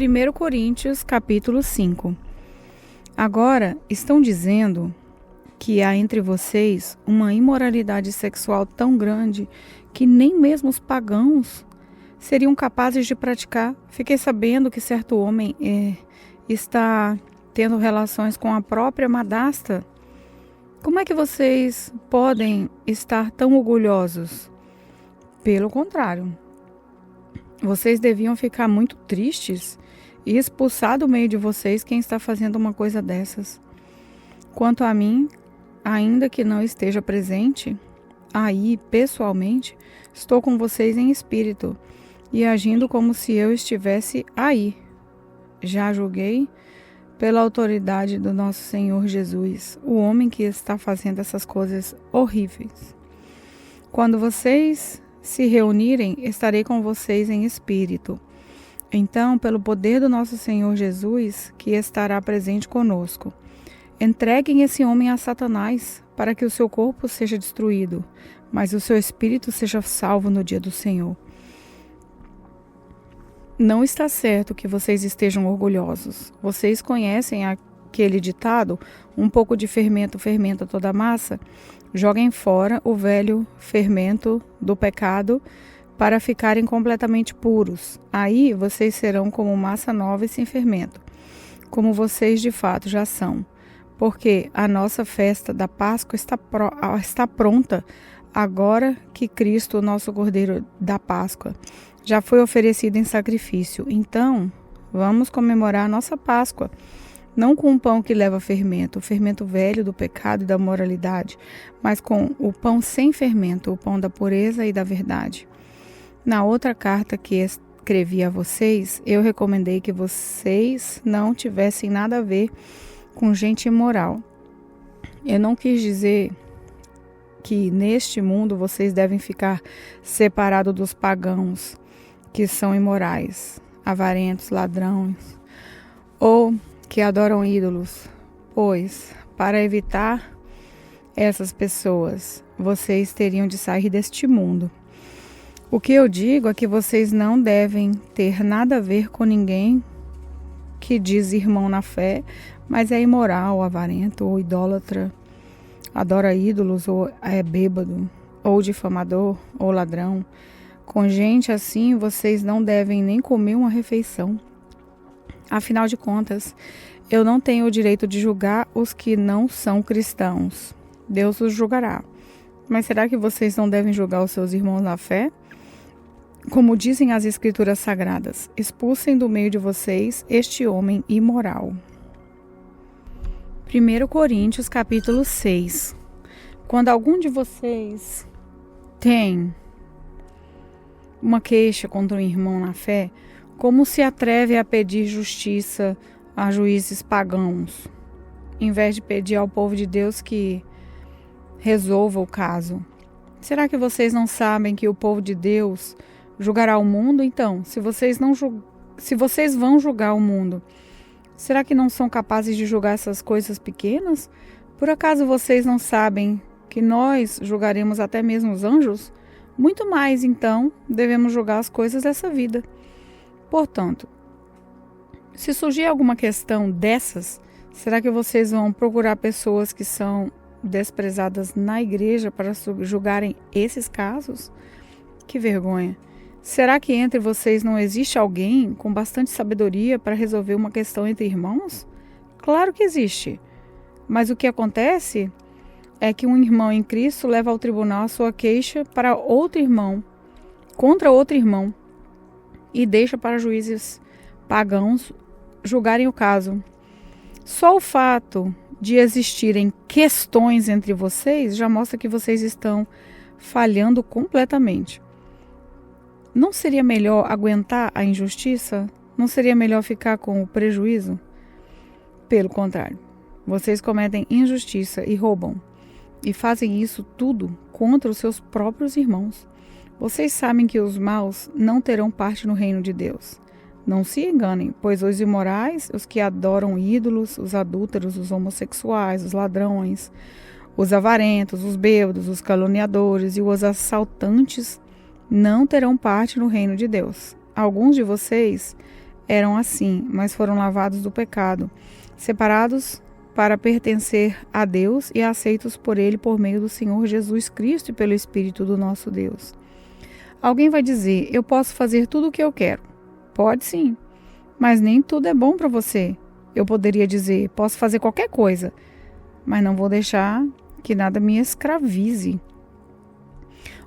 1 Coríntios, capítulo 5. Agora, estão dizendo que há entre vocês uma imoralidade sexual tão grande que nem mesmo os pagãos seriam capazes de praticar. Fiquei sabendo que certo homem está tendo relações com a própria madrasta. Como é que vocês podem estar tão orgulhosos? Pelo contrário, vocês deviam ficar muito tristes e expulsar do meio de vocês quem está fazendo uma coisa dessas. Quanto a mim, ainda que não esteja presente, aí, pessoalmente, estou com vocês em espírito e agindo como se eu estivesse aí. Já julguei pela autoridade do nosso Senhor Jesus, o homem que está fazendo essas coisas horríveis. Quando vocês se reunirem, estarei com vocês em espírito. Então, pelo poder do nosso Senhor Jesus, que estará presente conosco, entreguem esse homem a Satanás, para que o seu corpo seja destruído, mas o seu espírito seja salvo no dia do Senhor. Não está certo que vocês estejam orgulhosos. Vocês conhecem aquele ditado: um pouco de fermento fermenta toda a massa? Joguem fora o velho fermento do pecado para ficarem completamente puros. Aí vocês serão como massa nova e sem fermento, como vocês de fato já são. Porque a nossa festa da Páscoa está pronta, agora que Cristo, o nosso Cordeiro da Páscoa, já foi oferecido em sacrifício. Então, vamos comemorar a nossa Páscoa, não com o pão que leva fermento, o fermento velho do pecado e da moralidade, mas com o pão sem fermento, o pão da pureza e da verdade. Na outra carta que escrevi a vocês, eu recomendei que vocês não tivessem nada a ver com gente imoral. Eu não quis dizer que neste mundo vocês devem ficar separados dos pagãos, que são imorais, avarentos, ladrões, ou que adoram ídolos, pois, para evitar essas pessoas, vocês teriam de sair deste mundo. O que eu digo é que vocês não devem ter nada a ver com ninguém que diz irmão na fé, mas é imoral, avarento ou idólatra, adora ídolos ou é bêbado, ou difamador ou ladrão. Com gente assim, vocês não devem nem comer uma refeição. Afinal de contas, eu não tenho o direito de julgar os que não são cristãos. Deus os julgará. Mas será que vocês não devem julgar os seus irmãos na fé? Como dizem as Escrituras Sagradas, expulsem do meio de vocês este homem imoral. 1 Coríntios, capítulo 6. Quando algum de vocês tem uma queixa contra um irmão na fé, como se atreve a pedir justiça a juízes pagãos, em vez de pedir ao povo de Deus que resolva o caso? Será que vocês não sabem que o povo de Deus julgará o mundo? Então, se vocês vão julgar o mundo, será que não são capazes de julgar essas coisas pequenas? Por acaso vocês não sabem que nós julgaremos até mesmo os anjos? Muito mais, então, devemos julgar as coisas dessa vida. Portanto, se surgir alguma questão dessas, será que vocês vão procurar pessoas que são desprezadas na igreja para julgarem esses casos? Que vergonha! Será que entre vocês não existe alguém com bastante sabedoria para resolver uma questão entre irmãos? Claro que existe. Mas o que acontece é que um irmão em Cristo leva ao tribunal a sua queixa para outro irmão, contra outro irmão, e deixa para juízes pagãos julgarem o caso. Só o fato de existirem questões entre vocês já mostra que vocês estão falhando completamente. Não seria melhor aguentar a injustiça? Não seria melhor ficar com o prejuízo? Pelo contrário, vocês cometem injustiça e roubam. E fazem isso tudo contra os seus próprios irmãos. Vocês sabem que os maus não terão parte no reino de Deus. Não se enganem, pois os imorais, os que adoram ídolos, os adúlteros, os homossexuais, os ladrões, os avarentos, os bêbados, os caluniadores e os assaltantes não terão parte no reino de Deus. Alguns de vocês eram assim, mas foram lavados do pecado, separados para pertencer a Deus e aceitos por Ele por meio do Senhor Jesus Cristo e pelo Espírito do nosso Deus. Alguém vai dizer, eu posso fazer tudo o que eu quero. Pode sim, mas nem tudo é bom para você. Eu poderia dizer, posso fazer qualquer coisa, mas não vou deixar que nada me escravize.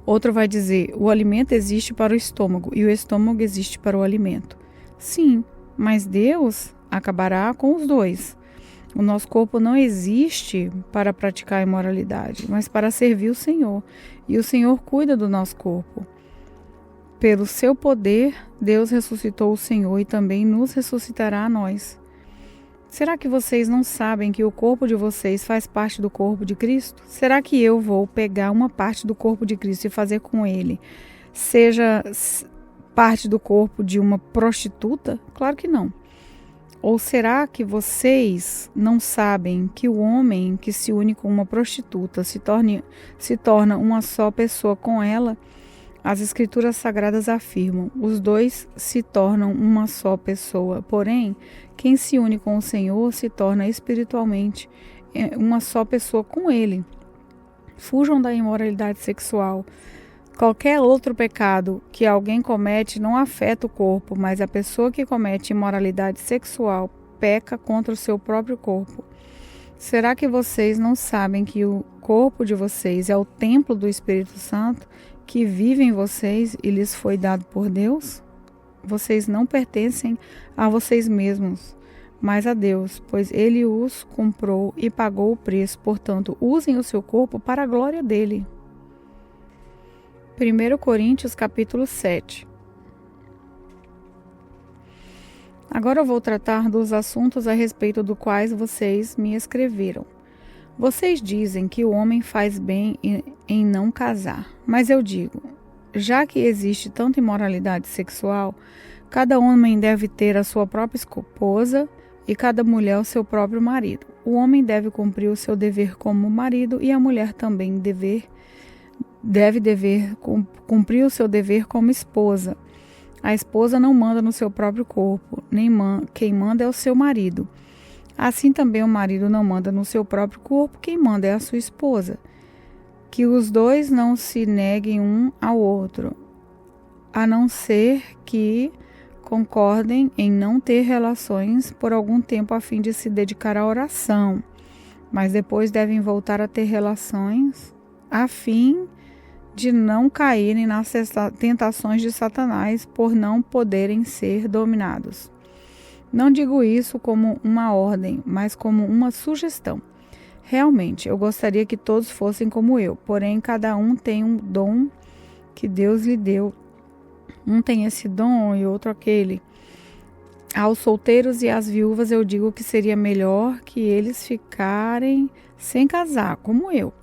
Outro vai dizer, o alimento existe para o estômago e o estômago existe para o alimento. Sim, mas Deus acabará com os dois. O nosso corpo não existe para praticar a imoralidade, mas para servir o Senhor. E o Senhor cuida do nosso corpo. Pelo seu poder, Deus ressuscitou o Senhor e também nos ressuscitará a nós. Será que vocês não sabem que o corpo de vocês faz parte do corpo de Cristo? Será que eu vou pegar uma parte do corpo de Cristo e fazer com ele seja parte do corpo de uma prostituta? Claro que não. Ou será que vocês não sabem que o homem que se une com uma prostituta se torna uma só pessoa com ela? As Escrituras Sagradas afirmam, os dois se tornam uma só pessoa. Porém, quem se une com o Senhor se torna espiritualmente uma só pessoa com Ele. Fujam da imoralidade sexual. Qualquer outro pecado que alguém comete não afeta o corpo, mas a pessoa que comete imoralidade sexual peca contra o seu próprio corpo. Será que vocês não sabem que o corpo de vocês é o templo do Espírito Santo, que vive em vocês e lhes foi dado por Deus? Vocês não pertencem a vocês mesmos, mas a Deus, pois Ele os comprou e pagou o preço. Portanto, usem o seu corpo para a glória dele. 1 Coríntios capítulo 7. Agora eu vou tratar dos assuntos a respeito dos quais vocês me escreveram. Vocês dizem que o homem faz bem em não casar, mas eu digo, já que existe tanta imoralidade sexual, cada homem deve ter a sua própria esposa e cada mulher o seu próprio marido. O homem deve cumprir o seu dever como marido e a mulher também deve cumprir o seu dever como esposa. A esposa não manda no seu próprio corpo, quem manda é o seu marido. Assim também o marido não manda no seu próprio corpo, quem manda é a sua esposa. Que os dois não se neguem um ao outro, a não ser que concordem em não ter relações por algum tempo a fim de se dedicar à oração, mas depois devem voltar a ter relações a fim de não caírem nas tentações de Satanás por não poderem ser dominados. Não digo isso como uma ordem, mas como uma sugestão. Realmente, eu gostaria que todos fossem como eu, porém cada um tem um dom que Deus lhe deu. Um tem esse dom e outro aquele. Aos solteiros e às viúvas eu digo que seria melhor que eles ficarem sem casar, como eu.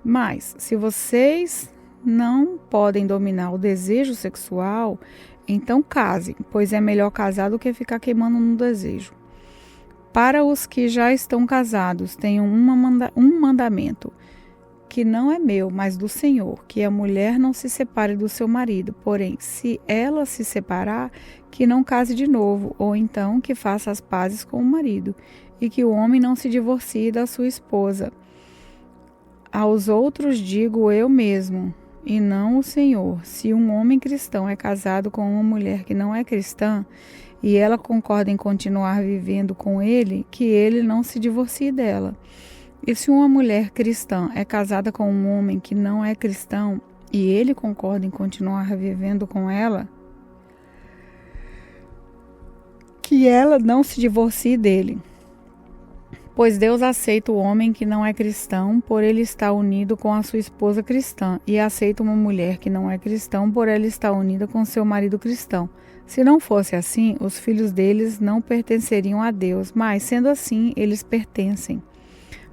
Mas, se vocês não podem dominar o desejo sexual, então casem, pois é melhor casar do que ficar queimando no desejo. Para os que já estão casados, tenho um mandamento, que não é meu, mas do Senhor, que a mulher não se separe do seu marido. Porém, se ela se separar, que não case de novo, ou então que faça as pazes com o marido, e que o homem não se divorcie da sua esposa. Aos outros digo eu mesmo, e não o Senhor. Se um homem cristão é casado com uma mulher que não é cristã, e ela concorda em continuar vivendo com ele, que ele não se divorcie dela. E se uma mulher cristã é casada com um homem que não é cristão, e ele concorda em continuar vivendo com ela, que ela não se divorcie dele. Pois Deus aceita o homem que não é cristão por ele estar unido com a sua esposa cristã, e aceita uma mulher que não é cristã por ela estar unida com seu marido cristão. Se não fosse assim, os filhos deles não pertenceriam a Deus, mas, sendo assim, eles pertencem.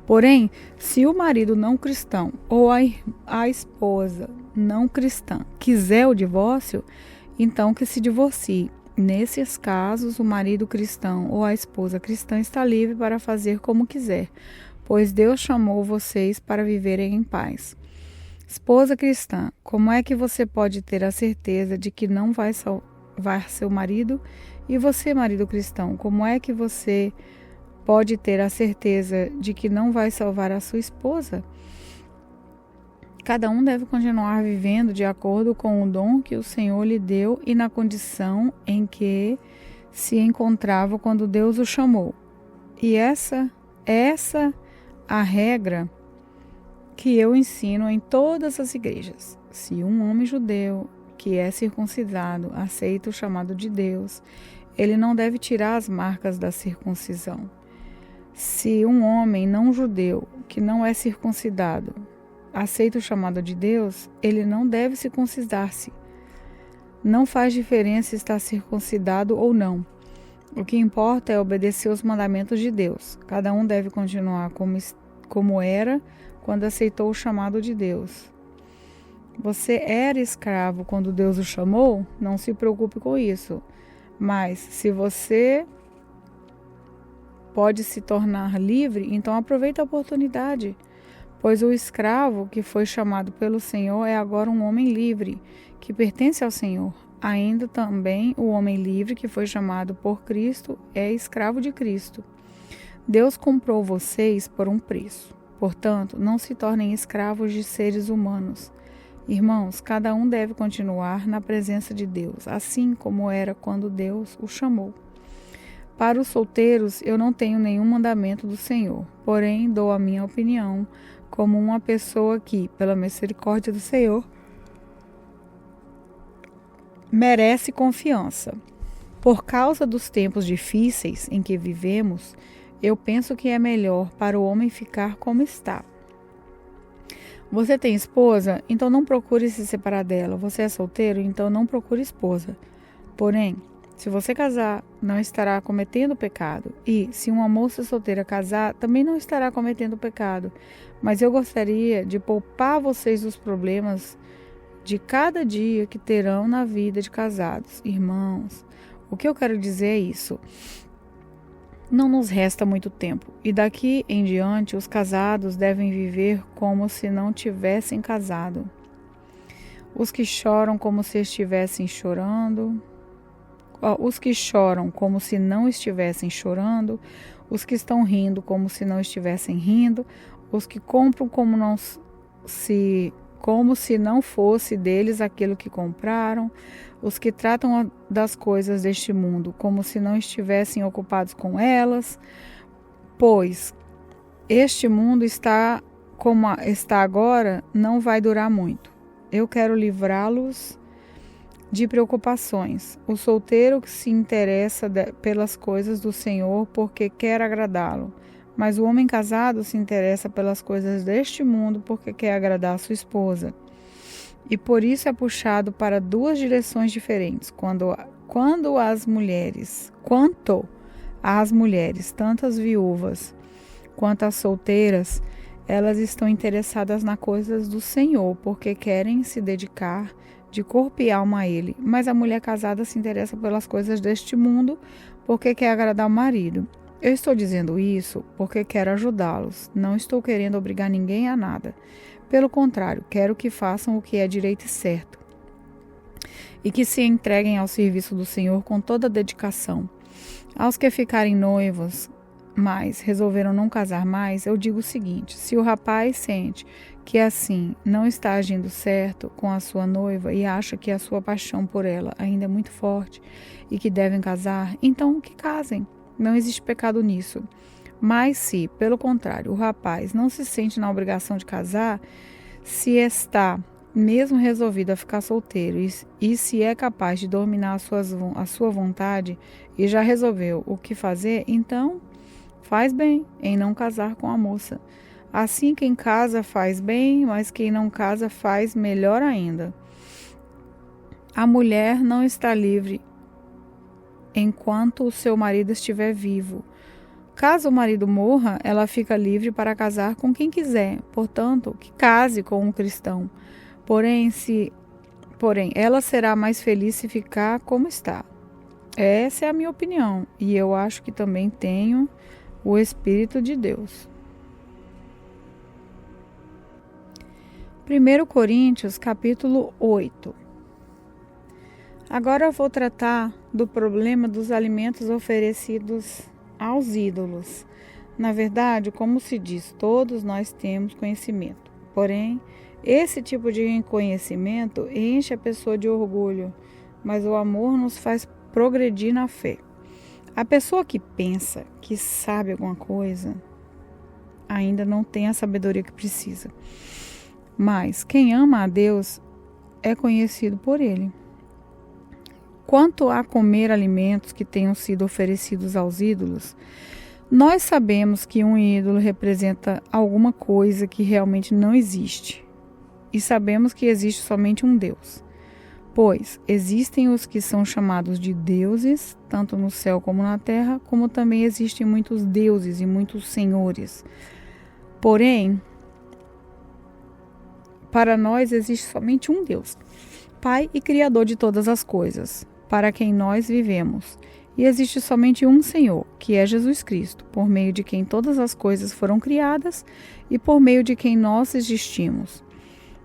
Porém, se o marido não cristão ou a esposa não cristã quiser o divórcio, então que se divorcie. Nesses casos, o marido cristão ou a esposa cristã está livre para fazer como quiser, pois Deus chamou vocês para viverem em paz. Esposa cristã, como é que você pode ter a certeza de que não vai salvar seu marido E você, marido cristão, como é que você pode ter a certeza de que não vai salvar a sua esposa? Cada um deve continuar vivendo de acordo com o dom que o Senhor lhe deu e na condição em que se encontrava quando Deus o chamou. E essa a regra que eu ensino em todas as igrejas. Se um homem judeu que é circuncidado aceita o chamado de Deus, ele não deve tirar as marcas da circuncisão. Se um homem não judeu que não é circuncidado aceita o chamado de Deus, ele não deve circuncidar-se. Não faz diferença estar circuncidado ou não. O que importa é obedecer os mandamentos de Deus. Cada um deve continuar como era quando aceitou o chamado de Deus. Você era escravo quando Deus o chamou? Não se preocupe com isso. Mas se você pode se tornar livre, então aproveite a oportunidade. Pois o escravo que foi chamado pelo Senhor é agora um homem livre, que pertence ao Senhor. Ainda também o homem livre que foi chamado por Cristo é escravo de Cristo. Deus comprou vocês por um preço. Portanto, não se tornem escravos de seres humanos. Irmãos, cada um deve continuar na presença de Deus, assim como era quando Deus o chamou. Para os solteiros, eu não tenho nenhum mandamento do Senhor, porém dou a minha opinião como uma pessoa que, pela misericórdia do Senhor, merece confiança. Por causa dos tempos difíceis em que vivemos, eu penso que é melhor para o homem ficar como está. Você tem esposa? Então não procure se separar dela. Você é solteiro? Então não procure esposa. Porém, se você casar, não estará cometendo pecado. E, se uma moça solteira casar, também não estará cometendo pecado. Mas eu gostaria de poupar vocês dos problemas de cada dia que terão na vida de casados. Irmãos, o que eu quero dizer é isso. Não nos resta muito tempo. E daqui em diante, os casados devem viver como se não tivessem casado. Os que choram como se estivessem chorando... Os que choram como se não estivessem chorando, os que estão rindo como se não estivessem rindo, os que compram como se não fosse deles aquilo que compraram, os que tratam das coisas deste mundo como se não estivessem ocupados com elas, pois este mundo está como está agora, não vai durar muito. Eu quero livrá-los de preocupações. O solteiro que se interessa pelas coisas do Senhor porque quer agradá-lo, mas o homem casado se interessa pelas coisas deste mundo porque quer agradar a sua esposa. E por isso é puxado para duas direções diferentes. Quanto às mulheres, tanto as viúvas quanto as solteiras, elas estão interessadas nas coisas do Senhor porque querem se dedicar de corpo e alma a Ele, mas a mulher casada se interessa pelas coisas deste mundo porque quer agradar o marido. Eu estou dizendo isso porque quero ajudá-los, não estou querendo obrigar ninguém a nada. Pelo contrário, quero que façam o que é direito e certo e que se entreguem ao serviço do Senhor com toda a dedicação. Aos que ficarem noivos, mas resolveram não casar mais, eu digo o seguinte: se o rapaz sente que assim não está agindo certo com a sua noiva e acha que a sua paixão por ela ainda é muito forte e que devem casar, então que casem. Não existe pecado nisso. Mas se, pelo contrário, o rapaz não se sente na obrigação de casar, se está mesmo resolvido a ficar solteiro e se é capaz de dominar a sua vontade e já resolveu o que fazer, então faz bem em não casar com a moça. Assim, quem casa faz bem, mas quem não casa faz melhor ainda. A mulher não está livre enquanto o seu marido estiver vivo. Caso o marido morra, ela fica livre para casar com quem quiser. Portanto, que case com um cristão. Porém, ela será mais feliz se ficar como está. Essa é a minha opinião. E eu acho que também tenho o Espírito de Deus. 1 Coríntios, capítulo 8. Agora eu vou tratar do problema dos alimentos oferecidos aos ídolos. Na verdade, como se diz, todos nós temos conhecimento. Porém, esse tipo de conhecimento enche a pessoa de orgulho, mas o amor nos faz progredir na fé. A pessoa que pensa que sabe alguma coisa ainda não tem a sabedoria que precisa. Mas quem ama a Deus é conhecido por Ele. Quanto a comer alimentos que tenham sido oferecidos aos ídolos, nós sabemos que um ídolo representa alguma coisa que realmente não existe. E sabemos que existe somente um Deus. Pois existem os que são chamados de deuses, tanto no céu como na terra, como também existem muitos deuses e muitos senhores. Porém, para nós existe somente um Deus, Pai e Criador de todas as coisas, para quem nós vivemos. E existe somente um Senhor, que é Jesus Cristo, por meio de quem todas as coisas foram criadas e por meio de quem nós existimos.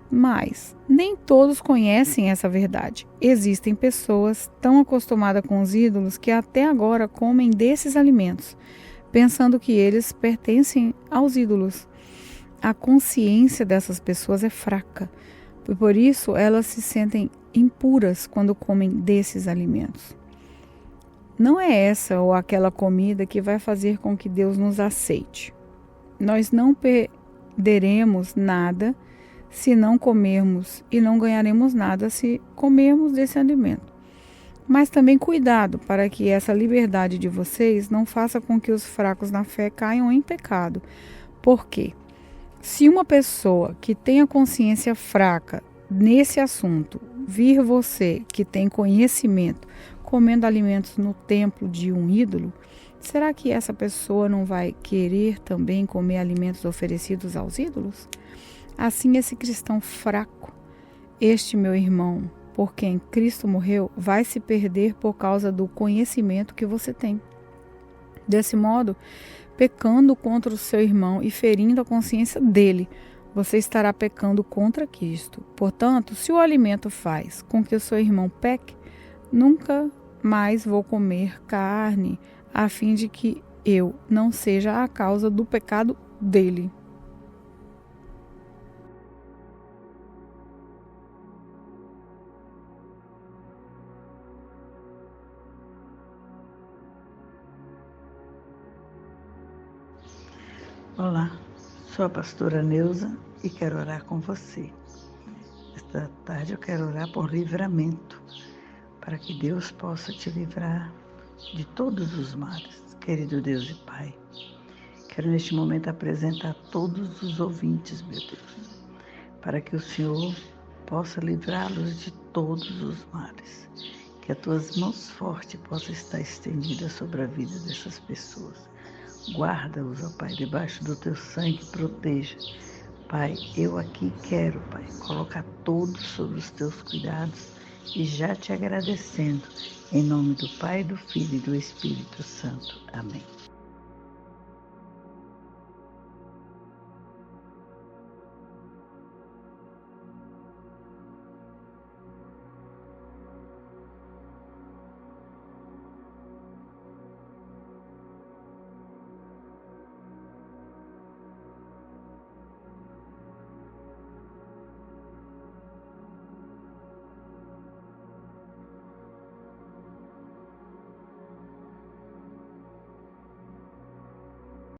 Mas nem todos conhecem essa verdade. Existem pessoas tão acostumadas com os ídolos que até agora comem desses alimentos, pensando que eles pertencem aos ídolos. A consciência dessas pessoas é fraca, e por isso elas se sentem impuras quando comem desses alimentos. Não é essa ou aquela comida que vai fazer com que Deus nos aceite. Nós não perderemos nada se não comermos e não ganharemos nada se comermos desse alimento. Mas também cuidado para que essa liberdade de vocês não faça com que os fracos na fé caiam em pecado. Por quê? Se uma pessoa que tem a consciência fraca nesse assunto vir você que tem conhecimento comendo alimentos no templo de um ídolo, será que essa pessoa não vai querer também comer alimentos oferecidos aos ídolos? Assim, esse cristão fraco, este meu irmão, por quem Cristo morreu, vai se perder por causa do conhecimento que você tem. Desse modo, pecando contra o seu irmão e ferindo a consciência dele, você estará pecando contra Cristo. Portanto, se o alimento faz com que o seu irmão peque, nunca mais vou comer carne, a fim de que eu não seja a causa do pecado dele. Olá, sou a pastora Neuza e quero orar com você. Esta tarde eu quero orar por livramento, para que Deus possa te livrar de todos os males, querido Deus e Pai. Quero neste momento apresentar todos os ouvintes, meu Deus, para que o Senhor possa livrá-los de todos os males, que as tuas mãos fortes possam estar estendidas sobre a vida dessas pessoas. Guarda-os, ó Pai, debaixo do teu sangue, proteja. Pai, eu aqui quero, Pai, colocar todos sob os teus cuidados e já te agradecendo, em nome do Pai, do Filho e do Espírito Santo. Amém.